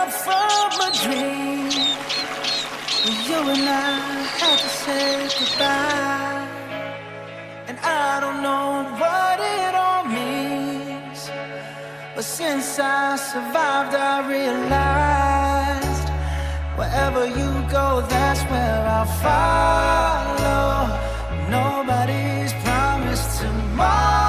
up from a dream. You and I had to say goodbye, and I don't know what it all means, but since I survived I realized wherever you go, that's where I'll follow. Nobody's promised tomorrow.